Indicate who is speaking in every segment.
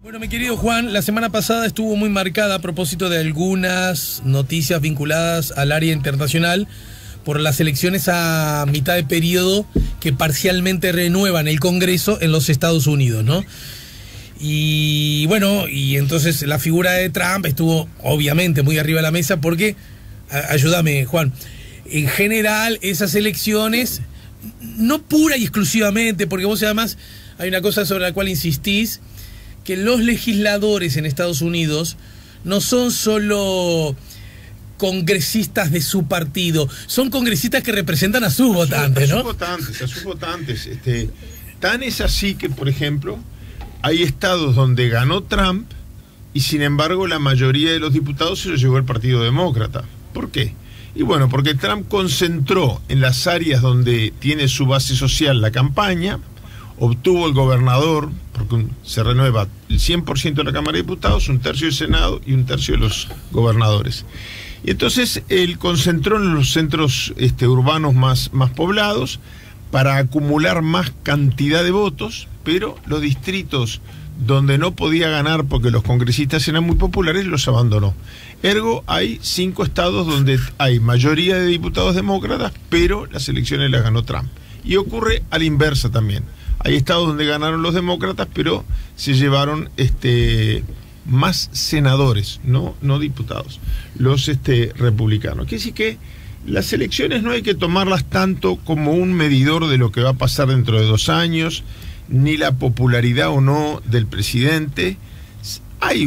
Speaker 1: Bueno, mi querido Juan, la semana pasada estuvo muy marcada a propósito de algunas noticias vinculadas al área internacional por las elecciones a mitad de periodo que parcialmente renuevan el Congreso en los Estados Unidos, ¿no? Y bueno, y entonces la figura de Trump estuvo obviamente muy arriba de la mesa porque, ayúdame Juan, en general esas elecciones, no pura y exclusivamente, porque vos además hay una cosa sobre la cual insistís, que los legisladores en Estados Unidos no son solo congresistas de su partido, son congresistas que representan a sus votantes, ¿no?
Speaker 2: A sus votantes. Tan es así que, por ejemplo, hay estados donde ganó Trump y sin embargo la mayoría de los diputados se los llevó el Partido Demócrata. ¿Por qué? Y bueno, porque Trump concentró en las áreas donde tiene su base social la campaña, obtuvo el gobernador, porque se renueva el 100% de la Cámara de Diputados, un tercio del Senado y un tercio de los gobernadores. Y entonces él concentró en los centros urbanos más poblados para acumular más cantidad de votos, pero los distritos donde no podía ganar porque los congresistas eran muy populares los abandonó. Ergo, hay 5 estados donde hay mayoría de diputados demócratas, pero las elecciones las ganó Trump. Y ocurre a la inversa también. Hay estados donde ganaron los demócratas, pero se llevaron más senadores, no diputados, los republicanos. Quiere decir que las elecciones no hay que tomarlas tanto como un medidor de lo que va a pasar dentro de 2 años, ni la popularidad o no del presidente. Hay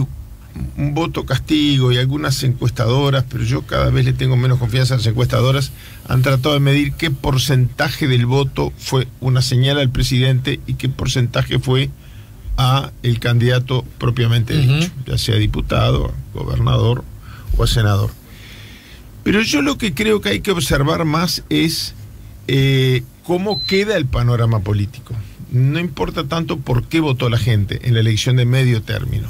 Speaker 2: un voto castigo y algunas encuestadoras, pero yo cada vez le tengo menos confianza a las encuestadoras. Han tratado de medir qué porcentaje del voto fue una señal al presidente y qué porcentaje fue a el candidato propiamente dicho, ya sea diputado, gobernador o a senador. Pero yo lo que creo que hay que observar más es cómo queda el panorama político. No importa tanto por qué votó la gente en la elección de medio término.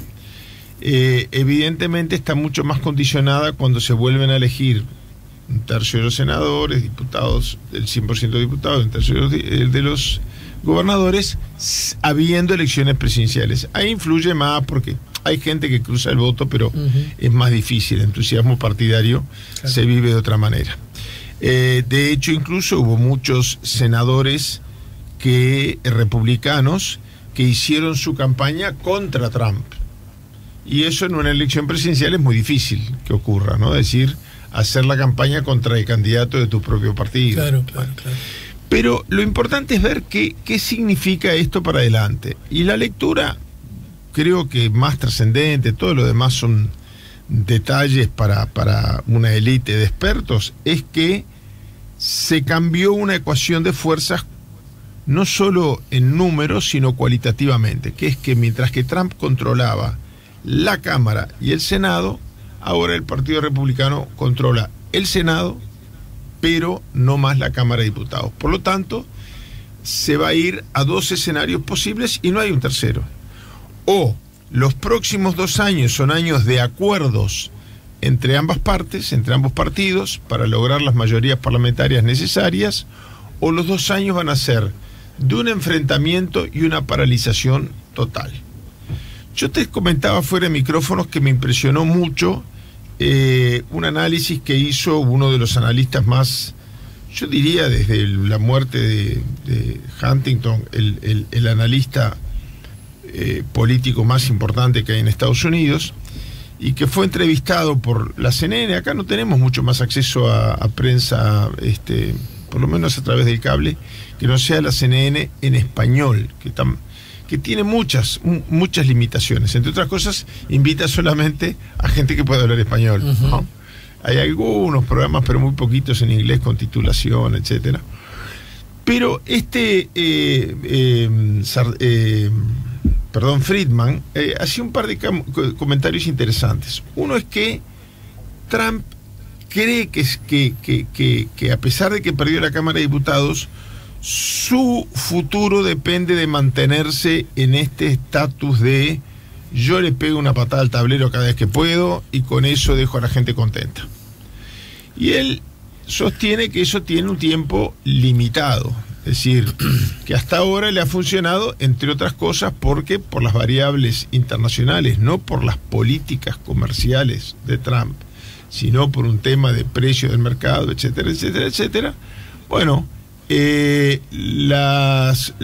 Speaker 2: Evidentemente está mucho más condicionada cuando se vuelven a elegir un tercio de los senadores, diputados, el 100% de diputados, un tercio de los gobernadores, habiendo elecciones presidenciales. Ahí influye más porque hay gente que cruza el voto, pero es más difícil, el entusiasmo partidario se vive de otra manera. De hecho, incluso hubo muchos senadores republicanos que hicieron su campaña contra Trump. Y eso en una elección presidencial es muy difícil que ocurra, ¿no? Es decir, hacer la campaña contra el candidato de tu propio partido.
Speaker 1: Claro.
Speaker 2: Pero lo importante es ver qué significa esto para adelante. Y la lectura, creo que más trascendente, todo lo demás son detalles para una élite de expertos, es que se cambió una ecuación de fuerzas no solo en números, sino cualitativamente, que es que mientras que Trump controlaba la Cámara y el Senado, ahora el Partido Republicano controla el Senado, pero no más la Cámara de Diputados. Por lo tanto, se va a ir a 2 escenarios posibles y no hay un tercero. O los próximos 2 años son años de acuerdos entre ambas partes, entre ambos partidos, para lograr las mayorías parlamentarias necesarias, o los 2 años van a ser de un enfrentamiento y una paralización total. Yo te comentaba fuera de micrófonos que me impresionó mucho un análisis que hizo uno de los analistas más, yo diría desde la muerte de Huntington, el analista político más importante que hay en Estados Unidos, y que fue entrevistado por la CNN. Acá no tenemos mucho más acceso a prensa, por lo menos a través del cable, que no sea la CNN en español, que tiene muchas limitaciones. Entre otras cosas, invita solamente a gente que puede hablar español, ¿no? Hay algunos programas, pero muy poquitos en inglés, con titulación, etcétera. Pero Friedman hacía un par de comentarios interesantes. Uno es que Trump cree que a pesar de que perdió la Cámara de Diputados, su futuro depende de mantenerse en este estatus de yo le pego una patada al tablero cada vez que puedo y con eso dejo a la gente contenta. Y él sostiene que eso tiene un tiempo limitado. Es decir, que hasta ahora le ha funcionado, entre otras cosas, porque por las variables internacionales, no por las políticas comerciales de Trump, sino por un tema de precio del mercado, etcétera, etcétera, etcétera. Bueno, las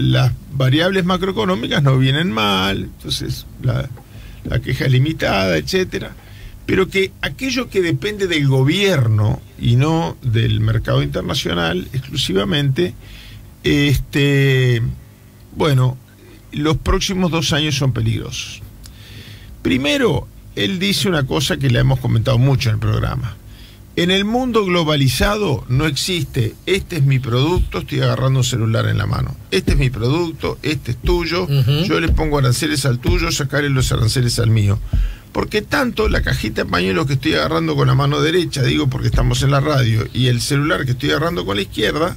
Speaker 2: variables macroeconómicas no vienen mal, entonces la queja es limitada, etcétera. Pero que aquello que depende del gobierno y no del mercado internacional exclusivamente, bueno, los próximos 2 años son peligrosos. Primero, él dice una cosa que le hemos comentado mucho en el programa. En el mundo globalizado no existe, este es mi producto, estoy agarrando un celular en la mano. Este es mi producto, este es tuyo, yo les pongo aranceles al tuyo, sacarle los aranceles al mío. Porque tanto la cajita de pañuelos que estoy agarrando con la mano derecha, digo porque estamos en la radio, y el celular que estoy agarrando con la izquierda,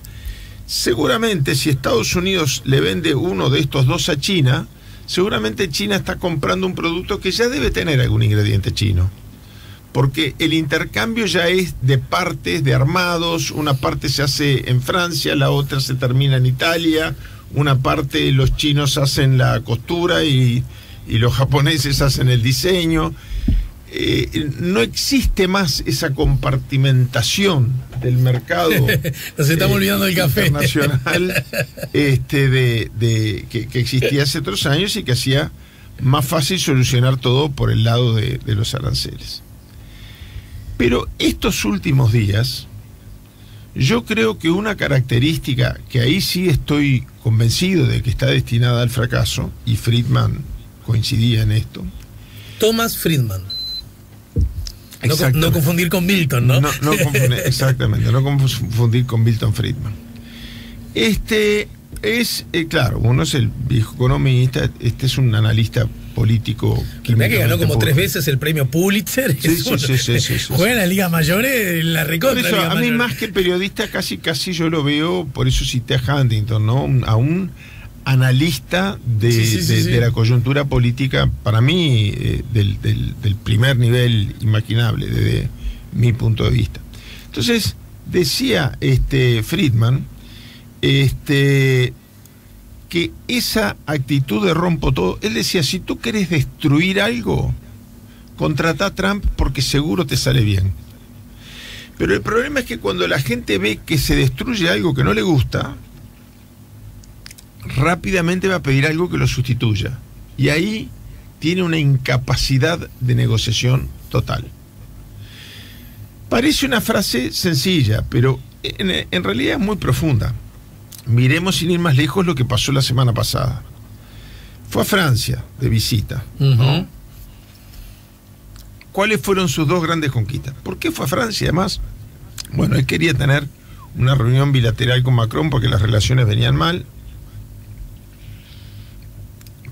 Speaker 2: seguramente si Estados Unidos le vende uno de estos dos a China, seguramente China está comprando un producto que ya debe tener algún ingrediente chino. Porque el intercambio ya es de partes, de armados, una parte se hace en Francia, la otra se termina en Italia, una parte los chinos hacen la costura y los japoneses hacen el diseño. No existe más esa compartimentación del mercado.
Speaker 1: Nos estamos olvidando del café
Speaker 2: internacional que existía hace otros años y que hacía más fácil solucionar todo por el lado de los aranceles. Pero estos últimos días, yo creo que una característica que ahí sí estoy convencido de que está destinada al fracaso, y Friedman coincidía en esto.
Speaker 1: Thomas Friedman. No confundir con Milton, ¿no?
Speaker 2: No confundir, exactamente, no confundir con Milton Friedman. Claro, uno es el viejo economista, este es un analista político.
Speaker 1: Que ganó como 3 veces el premio Pulitzer.
Speaker 2: Sí.
Speaker 1: Juega en la Liga Mayores, la recontra.
Speaker 2: Por eso,
Speaker 1: Liga
Speaker 2: a mí
Speaker 1: Mayores.
Speaker 2: más que periodista, casi yo lo veo, por eso cité a Huntington, ¿no? A un analista de la coyuntura política, para mí, del primer nivel imaginable, desde mi punto de vista. Entonces, decía Friedman, que esa actitud de rompo todo, él decía, si tú querés destruir algo, contratá a Trump porque seguro te sale bien. Pero el problema es que cuando la gente ve que se destruye algo que no le gusta, rápidamente va a pedir algo que lo sustituya. Y ahí tiene una incapacidad de negociación total. Parece una frase sencilla, pero en realidad es muy profunda. Miremos sin ir más lejos lo que pasó la semana pasada. Fue a Francia de visita, ¿no? ¿Cuáles fueron sus 2 grandes conquistas? ¿Por qué fue a Francia además? Bueno, él quería tener una reunión bilateral con Macron porque las relaciones venían mal.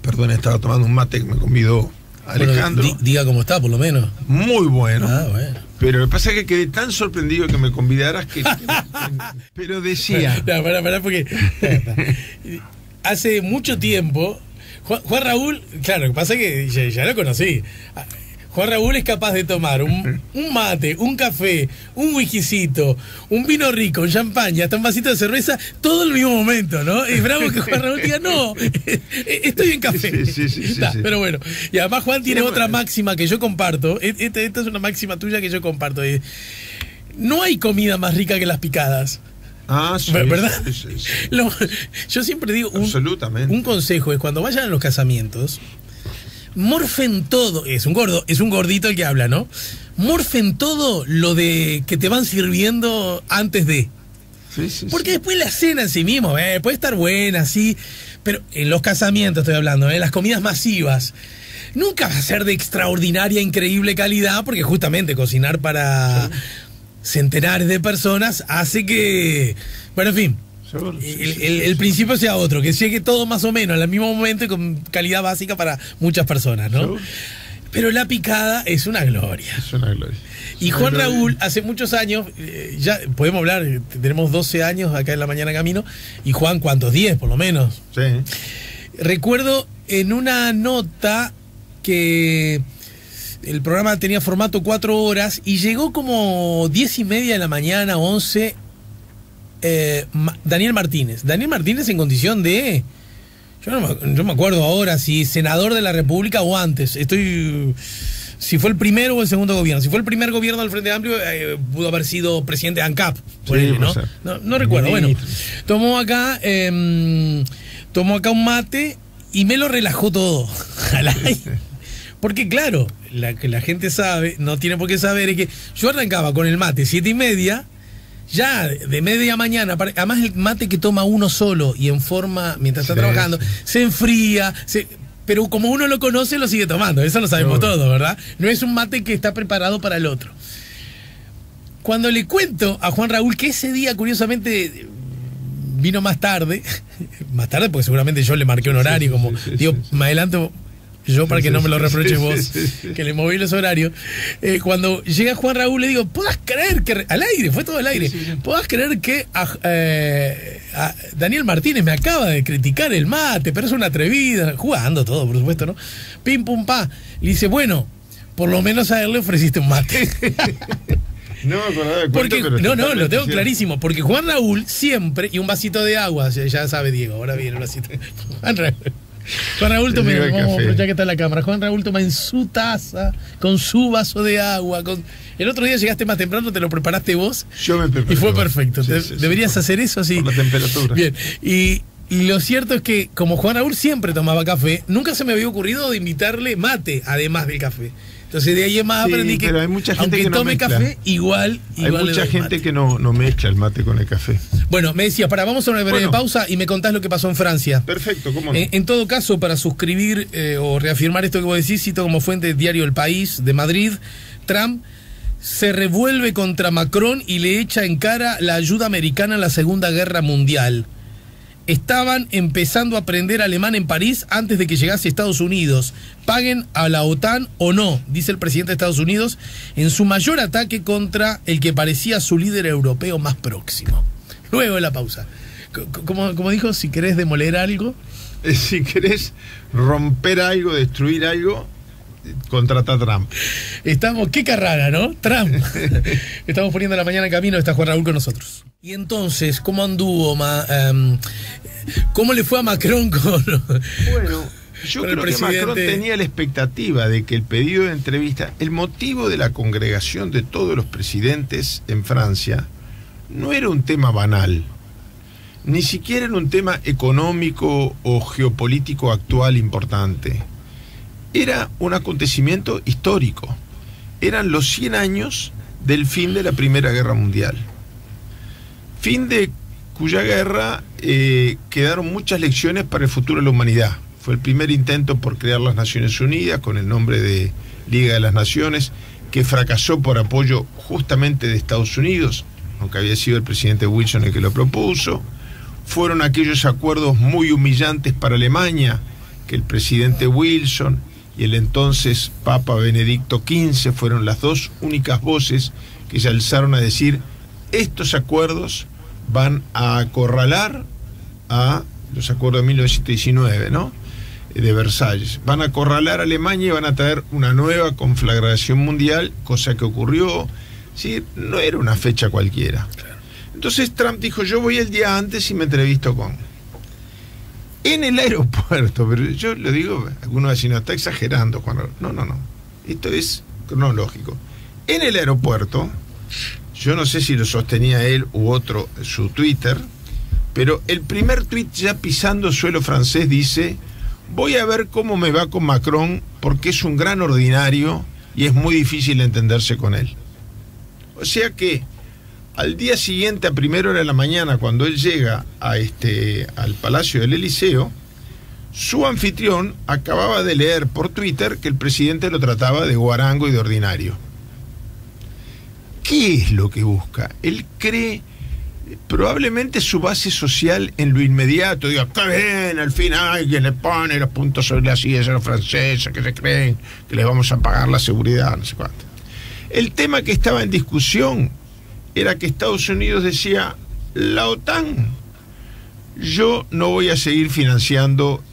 Speaker 2: Perdón, estaba tomando un mate que me convidó Alejandro.
Speaker 1: Bueno, diga cómo está, por lo menos.
Speaker 2: Muy bueno.
Speaker 1: Bueno.
Speaker 2: Pero lo que pasa es que quedé tan sorprendido que me convidaras pero decía...
Speaker 1: No, pará, porque hace mucho tiempo Juan Raúl, claro, lo que pasa es que ya lo conocí. Juan Raúl es capaz de tomar un mate, un café, un whiskycito, un vino rico, un champán y hasta un vasito de cerveza, todo en el mismo momento, ¿no? Es bravo que Juan Raúl diga, no, estoy en café. Sí. Pero bueno, y además Juan tiene otra máxima que yo comparto. Esta es una máxima tuya que yo comparto. No hay comida más rica que las picadas.
Speaker 2: Ah, sí,
Speaker 1: ¿verdad?
Speaker 2: Sí.
Speaker 1: Yo siempre digo,
Speaker 2: absolutamente.
Speaker 1: Un consejo es cuando vayan a los casamientos, morfen todo, es un gordito el que habla, ¿no? Morfen todo lo de que te van sirviendo antes de.
Speaker 2: Sí.
Speaker 1: Porque después la cena en sí mismo, puede estar buena, sí, pero en los casamientos estoy hablando, las comidas masivas, nunca va a ser de extraordinaria, increíble calidad, porque justamente cocinar para centenares de personas hace que, bueno, en fin, el principio sea otro, que llegue todo más o menos al mismo momento y con calidad básica para muchas personas, ¿no? Pero la picada es una gloria.
Speaker 2: Es una gloria.
Speaker 1: Y Juan Raúl, hace muchos años, ya podemos hablar, tenemos 12 años acá en La Mañana Camino, y Juan, ¿cuántos? 10 por lo menos.
Speaker 2: Sí.
Speaker 1: Recuerdo en una nota que el programa tenía formato 4 horas y llegó como 10:30 de la mañana, 11, Daniel Martínez. Daniel Martínez en condición de... Yo me acuerdo ahora si senador de la República o antes. Si fue el primero o el segundo gobierno. Si fue el primer gobierno del Frente Amplio, pudo haber sido presidente de ANCAP. Por
Speaker 2: Sí,
Speaker 1: él, ¿no? No recuerdo. Bueno, tomó acá un mate y me lo relajó todo. Porque claro, que la gente sabe, no tiene por qué saber, es que yo arrancaba con el mate 7:30, ya de media mañana, además el mate que toma uno solo y en forma, mientras está trabajando, se enfría, pero como uno lo conoce, lo sigue tomando, eso lo sabemos todos, ¿verdad? No es un mate que está preparado para el otro. Cuando le cuento a Juan Raúl que ese día, curiosamente, vino más tarde porque seguramente yo le marqué un horario, me adelanto yo para que no me lo reproches vos, que le moví los horarios. Cuando llega Juan Raúl le digo, ¿podás creer que al aire, fue todo al aire, podás creer que a Daniel Martínez me acaba de criticar el mate, pero es una atrevida, jugando todo, por supuesto, ¿no? Pim pum pa. Y dice, bueno, por lo menos a él le ofreciste un mate.
Speaker 2: No me acordaba de cuento,
Speaker 1: no, lo tengo clarísimo, porque Juan Raúl siempre, y un vasito de agua, ya sabe Diego, ahora viene un vasito. Juan Raúl toma, vamos a aprovechar que está en la cámara. Juan Raúl toma en su taza, con su vaso de agua. El otro día llegaste más temprano, te lo preparaste vos.
Speaker 2: Yo me preparé.
Speaker 1: Y fue perfecto. Deberías hacer eso así.
Speaker 2: Por la temperatura.
Speaker 1: Bien. Y lo cierto es que, como Juan Raúl siempre tomaba café, nunca se me había ocurrido de invitarle mate, además del café. Entonces de ahí en más aprendí que,
Speaker 2: hay mucha gente
Speaker 1: aunque
Speaker 2: que no
Speaker 1: tome
Speaker 2: mezcla.
Speaker 1: Café, igual
Speaker 2: hay mucha gente
Speaker 1: mate.
Speaker 2: que no mezcla el mate con el café.
Speaker 1: Bueno, me decías, vamos a una breve pausa y me contás lo que pasó en Francia.
Speaker 2: Perfecto, ¿cómo no?
Speaker 1: En todo caso, para suscribir o reafirmar esto que vos decís, cito como fuente el diario El País de Madrid, Trump se revuelve contra Macron y le echa en cara la ayuda americana en la Segunda Guerra Mundial. Estaban empezando a aprender alemán en París antes de que llegase a Estados Unidos. Paguen a la OTAN o no, dice el presidente de Estados Unidos, en su mayor ataque contra el que parecía su líder europeo más próximo. Luego de la pausa. Como dijo, si querés demoler algo...
Speaker 2: Si querés romper algo, destruir algo, contrata a Trump.
Speaker 1: Qué carrara, ¿no? Trump. Estamos poniendo la mañana en camino, está Juan Raúl con nosotros. Y entonces, ¿cómo anduvo? ¿Cómo le fue a Macron con...
Speaker 2: Bueno, yo creo que Macron tenía la expectativa de que el pedido de entrevista, el motivo de la congregación de todos los presidentes en Francia, no era un tema banal, ni siquiera era un tema económico o geopolítico actual importante. Era un acontecimiento histórico. Eran los 100 años del fin de la Primera Guerra Mundial. Fin de cuya guerra quedaron muchas lecciones para el futuro de la humanidad. Fue el primer intento por crear las Naciones Unidas con el nombre de Liga de las Naciones, que fracasó por apoyo justamente de Estados Unidos, aunque había sido el presidente Wilson el que lo propuso. Fueron aquellos acuerdos muy humillantes para Alemania, que el presidente Wilson y el entonces Papa Benedicto XV fueron las dos únicas voces que se alzaron a decir: estos acuerdos van a acorralar a los acuerdos de 1919, ¿no? De Versalles. Van a acorralar a Alemania y van a traer una nueva conflagración mundial, cosa que ocurrió. ¿Sí? No era una fecha cualquiera. Entonces Trump dijo: yo voy el día antes y me entrevisto con... En el aeropuerto, pero yo lo digo, algunos vecinos, está exagerando, Juan. No. Esto es cronológico. En el aeropuerto, yo no sé si lo sostenía él u otro su Twitter, pero el primer tweet ya pisando suelo francés dice: voy a ver cómo me va con Macron porque es un gran ordinario y es muy difícil entenderse con él. O sea que al día siguiente, a primera hora de la mañana, cuando él llega al Palacio del Eliseo, su anfitrión acababa de leer por Twitter que el presidente lo trataba de guarango y de ordinario. ¿Qué es lo que busca? Él cree probablemente su base social en lo inmediato. Diga: está bien, al fin alguien le pone los puntos sobre las sillas a los franceses que se creen que les vamos a pagar la seguridad, no sé cuánto. El tema que estaba en discusión era que Estados Unidos decía: la OTAN, yo no voy a seguir financiando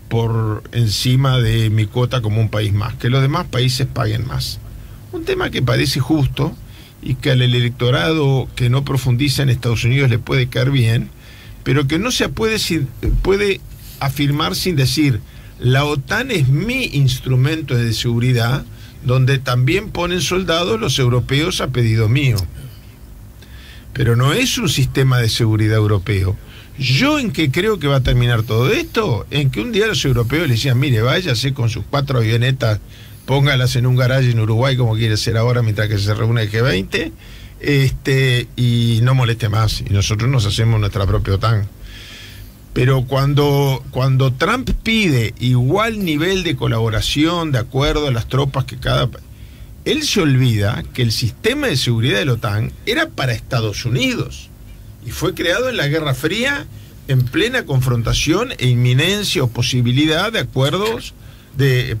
Speaker 2: por encima de mi cuota como un país más, que los demás países paguen más. Un tema que parece justo y que al electorado que no profundiza en Estados Unidos le puede caer bien, pero que no se puede afirmar sin decir, la OTAN es mi instrumento de seguridad, donde también ponen soldados los europeos a pedido mío. Pero no es un sistema de seguridad europeo. ¿Yo en qué creo que va a terminar todo esto? En que un día los europeos le decían, mire, váyase con sus 4 avionetas, póngalas en un garaje en Uruguay como quiere ser ahora mientras que se reúne el G20, y no moleste más, y nosotros nos hacemos nuestra propia OTAN. Pero cuando Trump pide igual nivel de colaboración de acuerdo a las tropas que él se olvida que el sistema de seguridad de la OTAN era para Estados Unidos y fue creado en la Guerra Fría en plena confrontación e inminencia o posibilidad de acuerdos,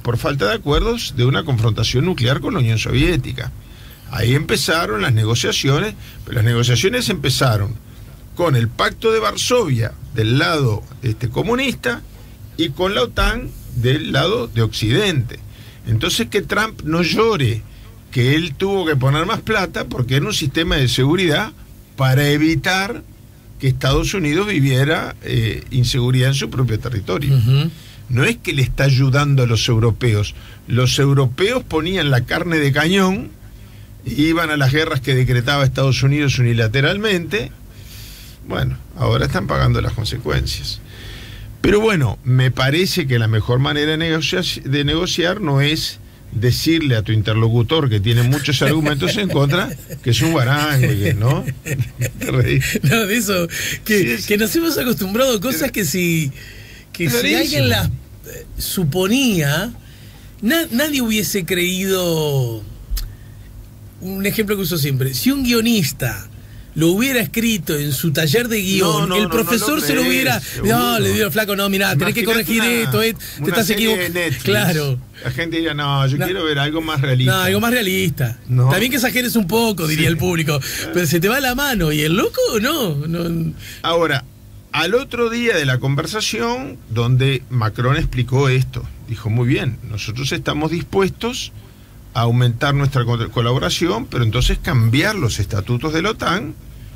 Speaker 2: por falta de acuerdos, de una confrontación nuclear con la Unión Soviética. Ahí empezaron las negociaciones, pero las negociaciones empezaron con el Pacto de Varsovia del lado comunista y con la OTAN del lado de Occidente. Entonces que Trump no llore que él tuvo que poner más plata porque era un sistema de seguridad para evitar que Estados Unidos viviera inseguridad en su propio territorio. No es que le está ayudando a los europeos. Los europeos ponían la carne de cañón, iban a las guerras que decretaba Estados Unidos unilateralmente. Bueno, ahora están pagando las consecuencias. Pero bueno, me parece que la mejor manera de negociar no es decirle a tu interlocutor, que tiene muchos argumentos en contra, que es un guarango, ¿no?
Speaker 1: No, de eso, que nos hemos acostumbrado a cosas que si alguien las suponía, nadie hubiese creído. Un ejemplo que uso siempre: si un guionista lo hubiera escrito en su taller de guión, el profesor se lo hubiera... le digo, flaco, no, mirá, tenés que corregir esto, te estás equivocando. Claro.
Speaker 2: La gente diría, no, yo quiero ver algo más realista.
Speaker 1: No, algo más realista. No. También que exageres un poco, diría el público. Pero se te va la mano, ¿y el loco no?
Speaker 2: Ahora, al otro día de la conversación, donde Macron explicó esto, dijo, muy bien, nosotros estamos dispuestos a aumentar nuestra colaboración, pero entonces cambiar los estatutos de la OTAN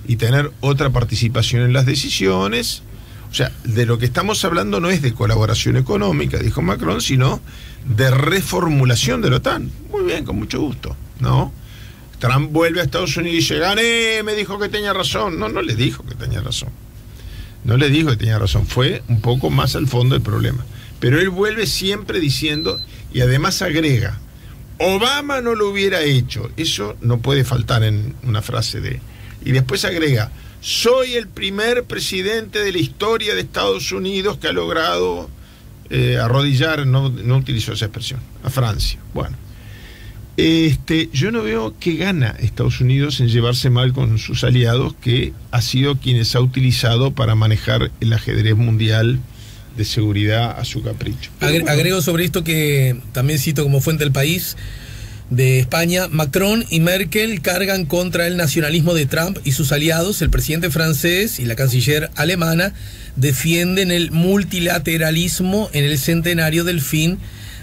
Speaker 2: y tener otra participación en las decisiones. O sea, de lo que estamos hablando no es de colaboración económica, dijo Macron, sino de reformulación de la OTAN. Muy bien, con mucho gusto, ¿no? Trump vuelve a Estados Unidos y dice, gané, me dijo que tenía razón. No le dijo que tenía razón. No le dijo que tenía razón, fue un poco más al fondo del problema. Pero él vuelve siempre diciendo, y además agrega, Obama no lo hubiera hecho. Eso no puede faltar en una frase de... Y después agrega, soy el primer presidente de la historia de Estados Unidos que ha logrado arrodillar, no utilizó esa expresión, a Francia. Bueno, yo no veo qué gana Estados Unidos en llevarse mal con sus aliados, que ha sido quienes ha utilizado para manejar el ajedrez mundial de seguridad a su capricho.
Speaker 1: Agrego sobre esto, que también cito como fuente del País de España: Macron y Merkel cargan contra el nacionalismo de Trump y sus aliados. El presidente francés y la canciller alemana defienden el multilateralismo en el centenario del fin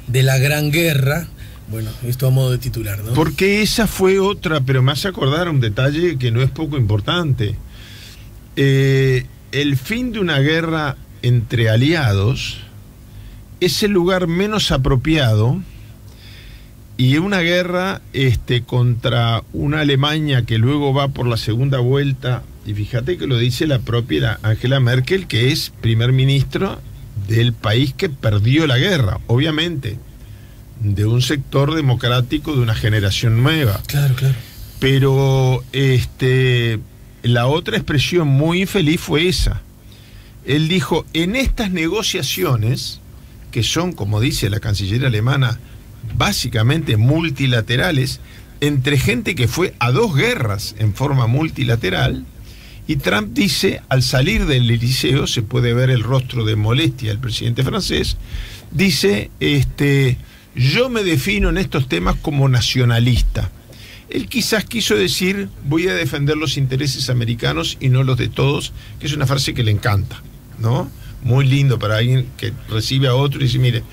Speaker 1: de la Gran Guerra. Bueno, esto a modo de titular, ¿no?
Speaker 2: Porque esa fue otra, pero me hace acordar un detalle que no es poco importante. El fin de una guerra entre aliados es el lugar menos apropiado, y una guerra contra una Alemania que luego va por la segunda vuelta, y fíjate que lo dice la propia Angela Merkel, que es primer ministro del país que perdió la guerra, obviamente, de un sector democrático de una generación nueva.
Speaker 1: Claro.
Speaker 2: Pero la otra expresión muy infeliz fue esa. Él dijo, en estas negociaciones, que son, como dice la canciller alemana, básicamente multilaterales, entre gente que fue a 2 guerras en forma multilateral, y Trump dice, al salir del Eliseo, se puede ver el rostro de molestia del presidente francés, dice, yo me defino en estos temas como nacionalista. Él quizás quiso decir, voy a defender los intereses americanos y no los de todos, que es una frase que le encanta, ¿no? Muy lindo para alguien que recibe a otro y dice, mire,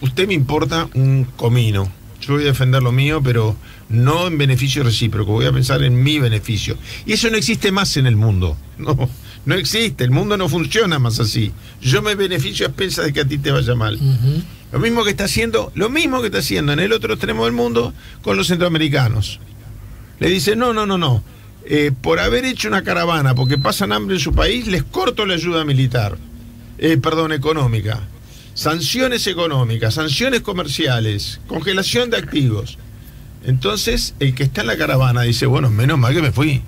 Speaker 2: usted me importa un comino, yo voy a defender lo mío, pero no en beneficio recíproco, voy a pensar en mi beneficio. Y eso no existe más en el mundo. No existe, el mundo no funciona más así. Yo me beneficio a expensas de que a ti te vaya mal. Lo mismo que está haciendo en el otro extremo del mundo con los centroamericanos. Le dice, no. Por haber hecho una caravana, porque pasan hambre en su país, les corto la ayuda militar. Económica. Sanciones económicas, sanciones comerciales, congelación de activos. Entonces, el que está en la caravana dice, bueno, menos mal que me fui.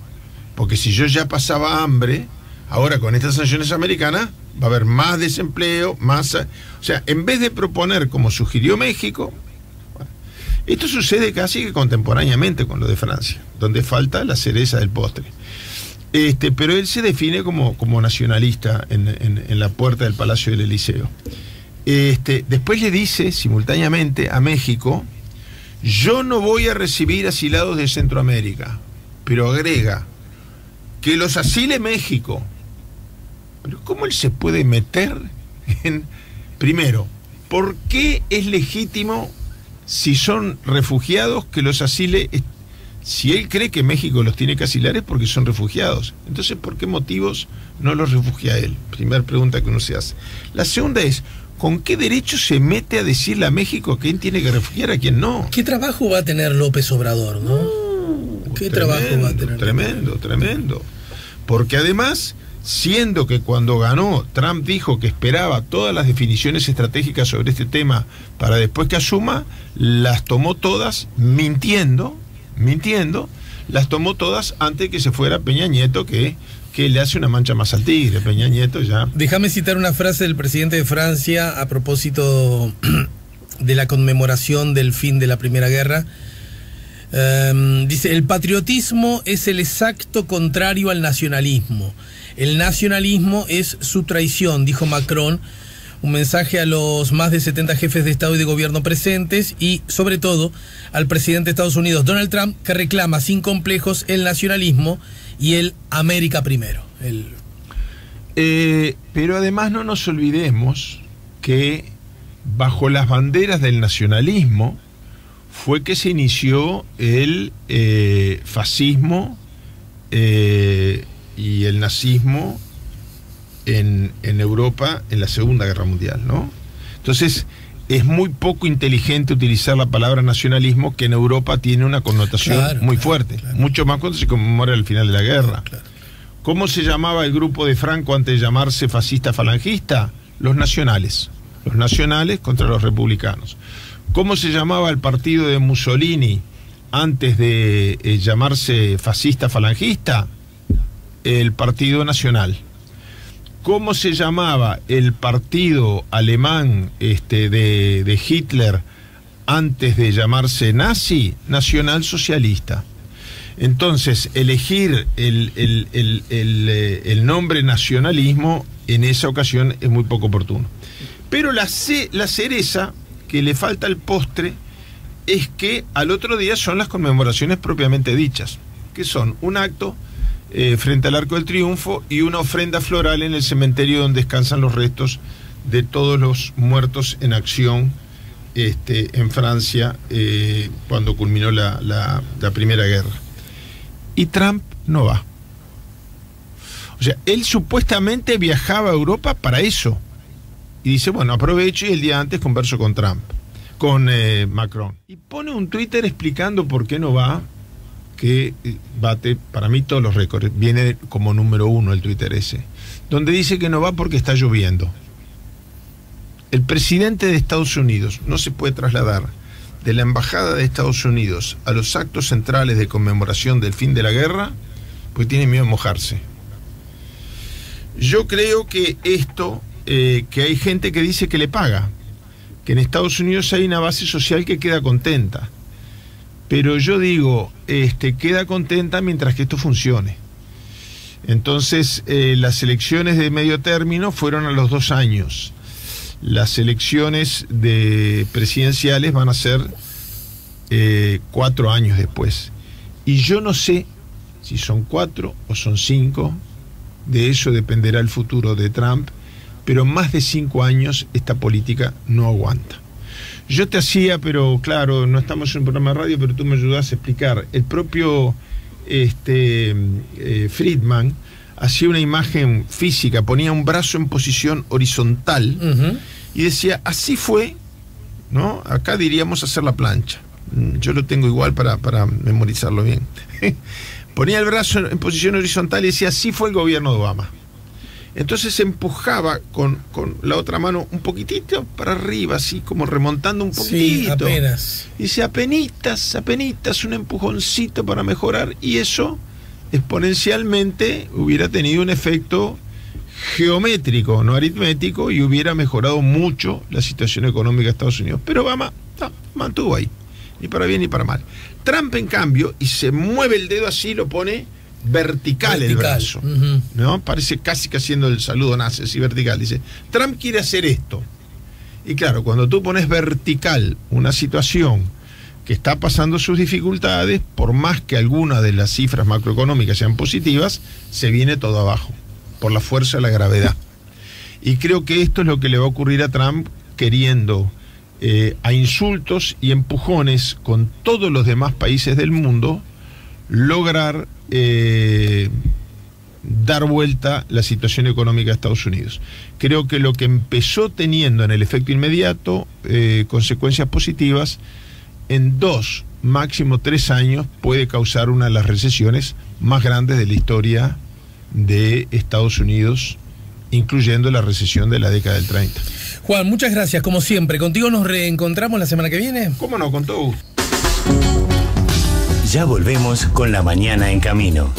Speaker 2: Porque si yo ya pasaba hambre, ahora con estas sanciones americanas va a haber más desempleo, más... O sea, en vez de proponer, como sugirió México, bueno, esto sucede casi que contemporáneamente con lo de Francia, donde falta la cereza del postre. Pero él se define como nacionalista en la puerta del Palacio del Eliseo. Después le dice simultáneamente a México, yo no voy a recibir asilados de Centroamérica, pero agrega, que los asile México. Pero ¿cómo él se puede meter en... Primero, ¿por qué es legítimo, si son refugiados, que los asile? Si él cree que México los tiene que asilar es porque son refugiados. Entonces, ¿por qué motivos no los refugia él? Primera pregunta que uno se hace. La segunda es, ¿con qué derecho se mete a decirle a México a quién tiene que refugiar, a quién no?
Speaker 1: ¿Qué trabajo va a tener López Obrador, no? ¿Qué trabajo va a tener?
Speaker 2: Tremendo. Porque además, siendo que cuando ganó, Trump dijo que esperaba todas las definiciones estratégicas sobre este tema para después que asuma, las tomó todas mintiendo, las tomó todas antes de que se fuera Peña Nieto, que le hace una mancha más al tigre. Peña Nieto ya...
Speaker 1: Déjame citar una frase del presidente de Francia a propósito de la conmemoración del fin de la Primera Guerra. Dice, el patriotismo es el exacto contrario al nacionalismo. El nacionalismo es su traición, dijo Macron. Un mensaje a los más de 70 jefes de Estado y de Gobierno presentes y, sobre todo, al presidente de Estados Unidos, Donald Trump, que reclama sin complejos el nacionalismo y el América primero.
Speaker 2: Pero además no nos olvidemos que bajo las banderas del nacionalismo fue que se inició el fascismo y el nazismo en Europa en la Segunda Guerra Mundial, ¿no? Entonces, es muy poco inteligente utilizar la palabra nacionalismo, que en Europa tiene una connotación muy fuerte, mucho más cuando se conmemora el final de la guerra. ¿Cómo se llamaba el grupo de Franco antes de llamarse fascista falangista? Los nacionales contra los republicanos. ¿Cómo se llamaba el partido de Mussolini antes de llamarse fascista falangista? El Partido Nacional. ¿Cómo se llamaba el partido alemán de Hitler antes de llamarse nazi? Nacional Socialista. Entonces, elegir el nombre nacionalismo en esa ocasión es muy poco oportuno. Pero la cereza que le falta al postre es que al otro día son las conmemoraciones propiamente dichas, que son un acto frente al Arco del Triunfo y una ofrenda floral en el cementerio donde descansan los restos de todos los muertos en acción en Francia cuando culminó la Primera Guerra. Y Trump no va. O sea, él supuestamente viajaba a Europa para eso. Y dice, bueno, aprovecho y el día antes converso con Macron. Y pone un Twitter explicando por qué no va, que bate para mí todos los récords. Viene como número 1 el Twitter ese, donde dice que no va porque está lloviendo. El presidente de Estados Unidos no se puede trasladar de la embajada de Estados Unidos a los actos centrales de conmemoración del fin de la guerra porque tiene miedo de mojarse. Yo creo que esto, que hay gente que dice que le paga, que en Estados Unidos hay una base social que queda contenta, pero yo digo, queda contenta mientras que esto funcione. Entonces, las elecciones de medio término fueron a los 2 años. Las elecciones presidenciales van a ser 4 años después. Y yo no sé si son 4 o son 5, de eso dependerá el futuro de Trump, pero más de 5 años esta política no aguanta. Yo te hacía, pero claro, no estamos en un programa de radio, pero tú me ayudás a explicar. El propio Friedman hacía una imagen física, ponía un brazo en posición horizontal y decía, así fue, ¿no? Acá diríamos hacer la plancha. Yo lo tengo igual para memorizarlo bien. Ponía el brazo en posición horizontal y decía, así fue el gobierno de Obama. Entonces empujaba con la otra mano un poquitito para arriba, así como remontando un poquitito.
Speaker 1: Sí, apenas.
Speaker 2: Y dice, apenitas, un empujoncito para mejorar, y eso exponencialmente hubiera tenido un efecto geométrico, no aritmético, y hubiera mejorado mucho la situación económica de Estados Unidos. Pero Obama mantuvo ahí, ni para bien ni para mal. Trump, en cambio, y se mueve el dedo así, lo pone vertical el brazo, ¿no? Parece casi que haciendo el saludo nazi, así vertical. Dice, Trump quiere hacer esto. Y claro, cuando tú pones vertical una situación que está pasando sus dificultades, por más que algunas de las cifras macroeconómicas sean positivas, se viene todo abajo, por la fuerza de la gravedad. Y creo que esto es lo que le va a ocurrir a Trump, queriendo a insultos y empujones con todos los demás países del mundo, lograr dar vuelta la situación económica de Estados Unidos. Creo que lo que empezó teniendo en el efecto inmediato consecuencias positivas, en 2, máximo 3 años puede causar una de las recesiones más grandes de la historia de Estados Unidos, incluyendo la recesión de la década del 30.
Speaker 1: Juan, muchas gracias, como siempre. ¿Contigo nos reencontramos la semana que viene?
Speaker 2: ¿Cómo no? Con todo gusto.
Speaker 3: Ya volvemos con La Mañana en Camino.